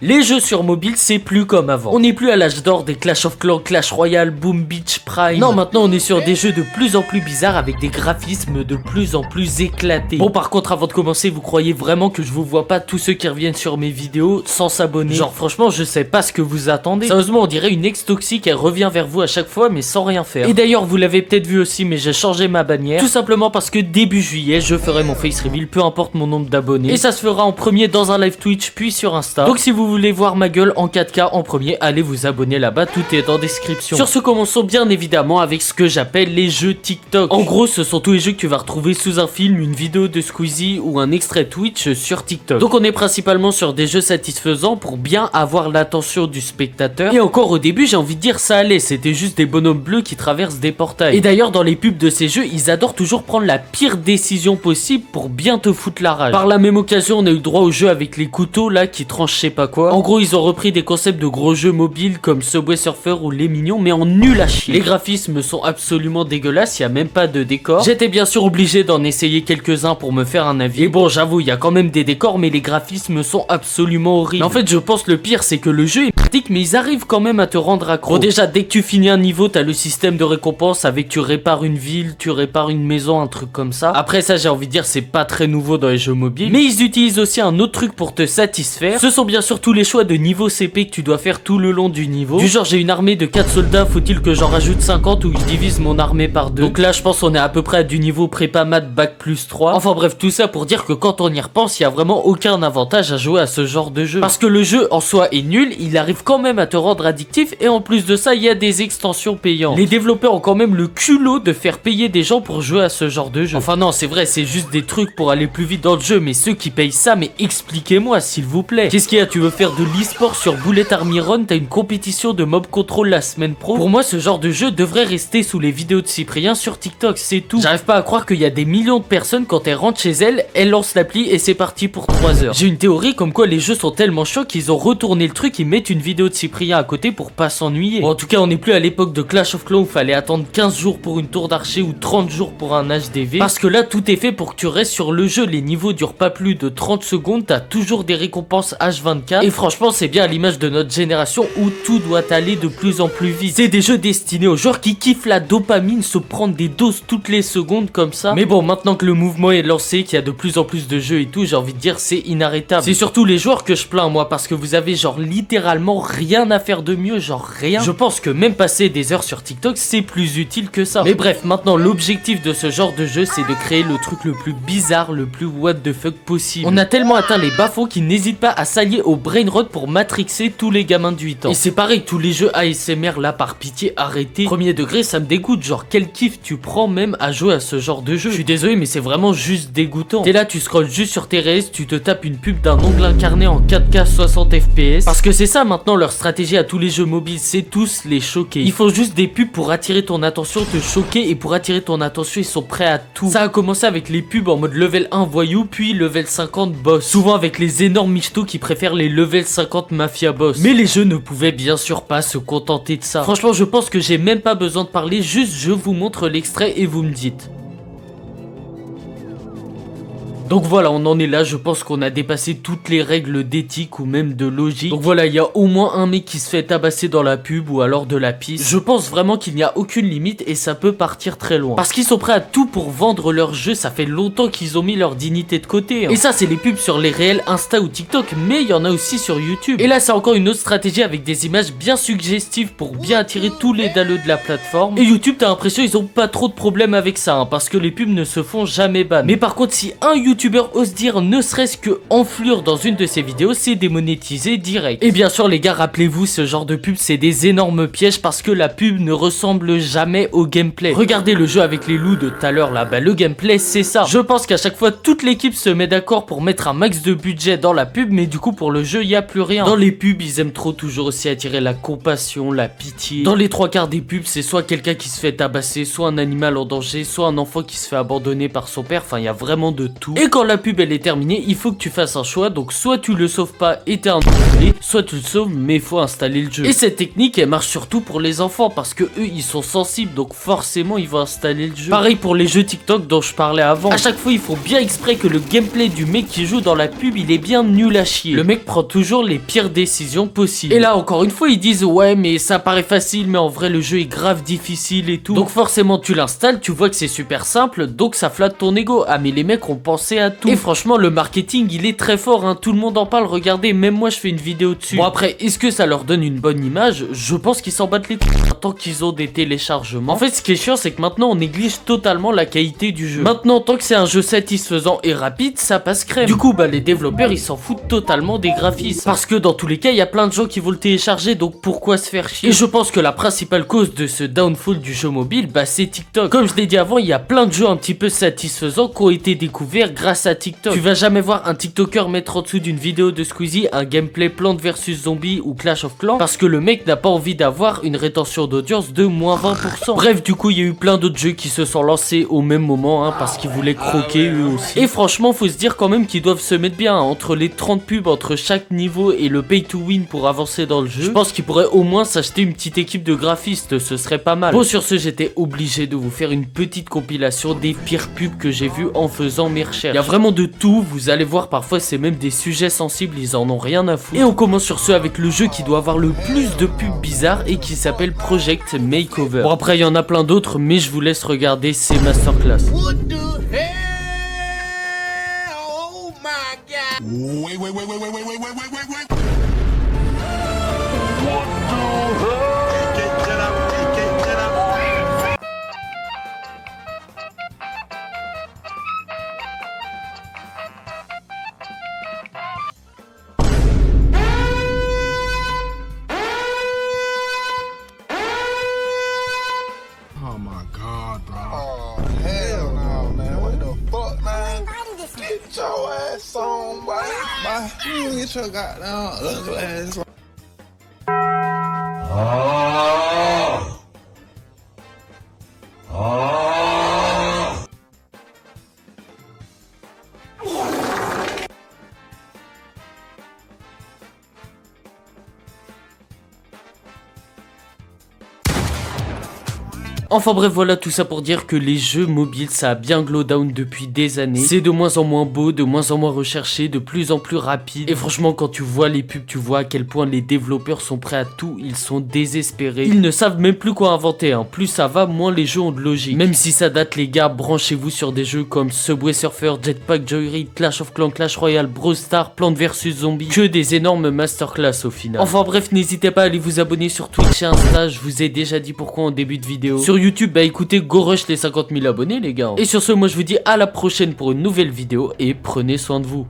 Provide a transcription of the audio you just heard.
Les jeux sur mobile, c'est plus comme avant. On n'est plus à l'âge d'or des Clash of Clans, Clash Royale, Boom Beach Prime. Non, maintenant on est sur des jeux de plus en plus bizarres avec des graphismes de plus en plus éclatés. Bon, par contre, avant de commencer, vous croyez vraiment que je vous vois pas tous ceux qui reviennent sur mes vidéos sans s'abonner? Genre, franchement, je sais pas ce que vous attendez. Sérieusement, on dirait une ex toxique, elle revient vers vous à chaque fois, mais sans rien faire. Et d'ailleurs, vous l'avez peut-être vu aussi, mais j'ai changé ma bannière. Tout simplement parce que début juillet, je ferai mon face reveal, peu importe mon nombre d'abonnés. Et ça se fera en premier dans un live Twitch, puis sur Insta. Donc si vous voulez voir ma gueule en 4K en premier, allez vous abonner là-bas, tout est en description. Sur ce, commençons bien évidemment avec ce que j'appelle les jeux TikTok. En gros, ce sont tous les jeux que tu vas retrouver sous un film, une vidéo de Squeezie ou un extrait Twitch sur TikTok. Donc on est principalement sur des jeux satisfaisants pour bien avoir l'attention du spectateur. Et encore au début, j'ai envie de dire ça allait, c'était juste des bonhommes bleus qui traversent des portails. Et d'ailleurs, dans les pubs de ces jeux, ils adorent toujours prendre la pire décision possible pour bien te foutre la rage. Par la même occasion, on a eu droit au jeu avec les couteaux là qui tranchent je sais pas quoi. En gros, ils ont repris des concepts de gros jeux mobiles comme Subway Surfer ou Les Mignons, mais en nul à chier. Les graphismes sont absolument dégueulasses, il y a même pas de décor. J'étais bien sûr obligé d'en essayer quelques-uns pour me faire un avis. Et bon, j'avoue, il y a quand même des décors, mais les graphismes sont absolument horribles. Mais en fait, je pense le pire, c'est que le jeu est pratique, mais ils arrivent quand même à te rendre accro. Bon, déjà, dès que tu finis un niveau, t'as le système de récompense avec tu répares une ville, tu répares une maison, un truc comme ça. Après ça, j'ai envie de dire, c'est pas très nouveau dans les jeux mobiles. Mais ils utilisent aussi un autre truc pour te satisfaire. Ce sont bien sûr tous les choix de niveau CP que tu dois faire tout le long du niveau. Du genre, j'ai une armée de 4 soldats, faut-il que j'en rajoute 50 ou que je divise mon armée par 2. Donc là, je pense qu'on est à peu près à du niveau prépa maths bac plus 3. Enfin bref, tout ça pour dire que quand on y repense, il y a vraiment aucun avantage à jouer à ce genre de jeu. Parce que le jeu en soi est nul, il arrive quand même à te rendre addictif et en plus de ça, il y a des extensions payantes. Les développeurs ont quand même le culot de faire payer des gens pour jouer à ce genre de jeu. Enfin non, c'est vrai, c'est juste des trucs pour aller plus vite dans le jeu, mais ceux qui payent ça, mais expliquez-moi s'il vous plaît. Qu'est-ce qu'il y a? Tu veux faire de l'e-sport sur Bullet Army Run? T'as une compétition de mob control la semaine pro? Pour moi, ce genre de jeu devrait rester sous les vidéos de Cyprien sur TikTok, c'est tout. J'arrive pas à croire qu'il y a des millions de personnes, quand elles rentrent chez elles, elles lancent l'appli et c'est parti pour 3 heures. J'ai une théorie comme quoi les jeux sont tellement chauds qu'ils ont retourné le truc, ils mettent une vidéo de Cyprien à côté pour pas s'ennuyer. Bon, en tout cas, on n'est plus à l'époque de Clash of Clans où fallait attendre 15 jours pour une tour d'archer ou 30 jours pour un HDV. Parce que là, tout est fait pour que tu restes sur le jeu. Les niveaux durent pas plus de 30 secondes, t'as toujours des récompenses H24. Et franchement, c'est bien à l'image de notre génération où tout doit aller de plus en plus vite. C'est des jeux destinés aux joueurs qui kiffent la dopamine, se prendre des doses toutes les secondes comme ça. Mais bon, maintenant que le mouvement est lancé, qu'il y a de plus en plus de jeux et tout, j'ai envie de dire c'est inarrêtable. C'est surtout les joueurs que je plains moi, parce que vous avez genre littéralement rien à faire de mieux, genre rien. Je pense que même passer des heures sur TikTok, c'est plus utile que ça. Mais bref, maintenant l'objectif de ce genre de jeu, c'est de créer le truc le plus bizarre, le plus what the fuck possible. On a tellement atteint les bas-fonds qu'ils n'hésitent pas à s'allier au brainrot pour matrixer tous les gamins de 8 ans. Et c'est pareil, tous les jeux ASMR là, par pitié, arrêtez. Premier degré, ça me dégoûte, genre quel kiff tu prends même à jouer à ce genre de jeu. Je suis désolé, mais c'est vraiment juste dégoûtant. T'es là, tu scrolles juste sur tes réels, tu te tapes une pub d'un ongle incarné en 4K 60 FPS. Parce que c'est ça maintenant leur stratégie à tous les jeux mobiles, c'est tous les choquer. Ils font juste des pubs pour attirer ton attention, te choquer, et pour attirer ton attention, ils sont prêts à tout. Ça a commencé avec les pubs en mode level 1 voyou, puis level 50 boss. Souvent avec les énormes michtos qui préfèrent les level 50 mafia boss. Mais les jeux ne pouvaient bien sûr pas se contenter de ça. Franchement, je pense que j'ai même pas besoin de parler, juste je vous montre l'extrait et vous me dites. Donc voilà, on en est là, je pense qu'on a dépassé toutes les règles d'éthique ou même de logique. Donc voilà, il y a au moins un mec qui se fait tabasser dans la pub ou alors de la piste. Je pense vraiment qu'il n'y a aucune limite et ça peut partir très loin. Parce qu'ils sont prêts à tout pour vendre leur jeu, ça fait longtemps qu'ils ont mis leur dignité de côté. Et ça, c'est les pubs sur les réels Insta ou TikTok, mais il y en a aussi sur YouTube. Et là, c'est encore une autre stratégie avec des images bien suggestives pour bien attirer tous les dalleux de la plateforme. Et YouTube, t'as l'impression ils ont pas trop de problèmes avec ça, hein, parce que les pubs ne se font jamais ban. Mais par contre, si un YouTuber ose dire ne serait-ce que enflure dans une de ses vidéos, c'est démonétisé direct. Et bien sûr les gars, rappelez-vous, ce genre de pub c'est des énormes pièges parce que la pub ne ressemble jamais au gameplay. Regardez le jeu avec les loups de tout à l'heure là, bah le gameplay c'est ça. Je pense qu'à chaque fois toute l'équipe se met d'accord pour mettre un max de budget dans la pub, mais du coup pour le jeu il y a plus rien. Dans les pubs ils aiment trop toujours aussi attirer la compassion, la pitié. Dans les 3/4 des pubs c'est soit quelqu'un qui se fait tabasser, soit un animal en danger, soit un enfant qui se fait abandonner par son père, enfin il y a vraiment de tout. Et quand la pub elle est terminée, il faut que tu fasses un choix, donc soit tu le sauves pas et t'es un enculé, soit tu le sauves mais il faut installer le jeu. Et cette technique elle marche surtout pour les enfants parce que eux ils sont sensibles, donc forcément ils vont installer le jeu. Pareil pour les jeux TikTok dont je parlais avant, à chaque fois ils font bien exprès que le gameplay du mec qui joue dans la pub il est bien nul à chier. Le mec prend toujours les pires décisions possibles. Et là encore une fois ils disent ouais mais ça paraît facile mais en vrai le jeu est grave difficile et tout. Donc forcément tu l'installes, tu vois que c'est super simple, donc ça flatte ton ego. Ah mais les mecs ont pensé à tout. Et franchement le marketing il est très fort hein. Tout le monde en parle, regardez, même moi je fais une vidéo dessus. Bon après est-ce que ça leur donne une bonne image? Je pense qu'ils s'en battent les couilles tant qu'ils ont des téléchargements. En fait ce qui est chiant c'est que maintenant on néglige totalement la qualité du jeu. Maintenant tant que c'est un jeu satisfaisant et rapide ça passe crème. Du coup bah les développeurs ils s'en foutent totalement des graphismes. Parce que dans tous les cas il y a plein de gens qui vont le télécharger, donc pourquoi se faire chier? Et je pense que la principale cause de ce downfall du jeu mobile bah c'est TikTok. Comme je l'ai dit avant, il y a plein de jeux un petit peu satisfaisants qui ont été découverts grâce à TikTok. Tu vas jamais voir un TikToker mettre en dessous d'une vidéo de Squeezie un gameplay Plants vs Zombies ou Clash of Clans parce que le mec n'a pas envie d'avoir une rétention d'audience de moins 20%. Bref, du coup il y a eu plein d'autres jeux qui se sont lancés au même moment hein, parce qu'ils voulaient croquer eux aussi. Et franchement faut se dire quand même qu'ils doivent se mettre bien hein, entre les 30 pubs entre chaque niveau et le pay to win pour avancer dans le jeu. Je pense qu'ils pourraient au moins s'acheter une petite équipe de graphistes, ce serait pas mal. Bon sur ce j'étais obligé de vous faire une petite compilation des pires pubs que j'ai vues en faisant mes recherches. Il y a vraiment de tout, vous allez voir parfois c'est même des sujets sensibles, ils en ont rien à foutre. Et on commence sur ce avec le jeu qui doit avoir le plus de pubs bizarres et qui s'appelle Project Makeover. Bon après il y en a plein d'autres mais je vous laisse regarder ces masterclass. Oh my God, bro. Oh, hell no, man. What the fuck, man? Get your ass on, boy. Bye. You get your goddamn ugly ass on. Enfin bref voilà tout ça pour dire que les jeux mobiles ça a bien glow down depuis des années. C'est de moins en moins beau, de moins en moins recherché, de plus en plus rapide. Et franchement quand tu vois les pubs tu vois à quel point les développeurs sont prêts à tout, ils sont désespérés. Ils ne savent même plus quoi inventer hein. Plus ça va moins les jeux ont de logique. Même si ça date les gars, branchez-vous sur des jeux comme Subway Surfer, Jetpack Joyride, Clash of Clans, Clash Royale, Brawl Stars, Plants vs Zombies. Que des énormes masterclass au final. Enfin bref n'hésitez pas à aller vous abonner sur Twitch et Insta, je vous ai déjà dit pourquoi en début de vidéo. Sur YouTube, bah écoutez, go rush les 50 000 abonnés les gars. Et sur ce, moi je vous dis à la prochaine pour une nouvelle vidéo et prenez soin de vous.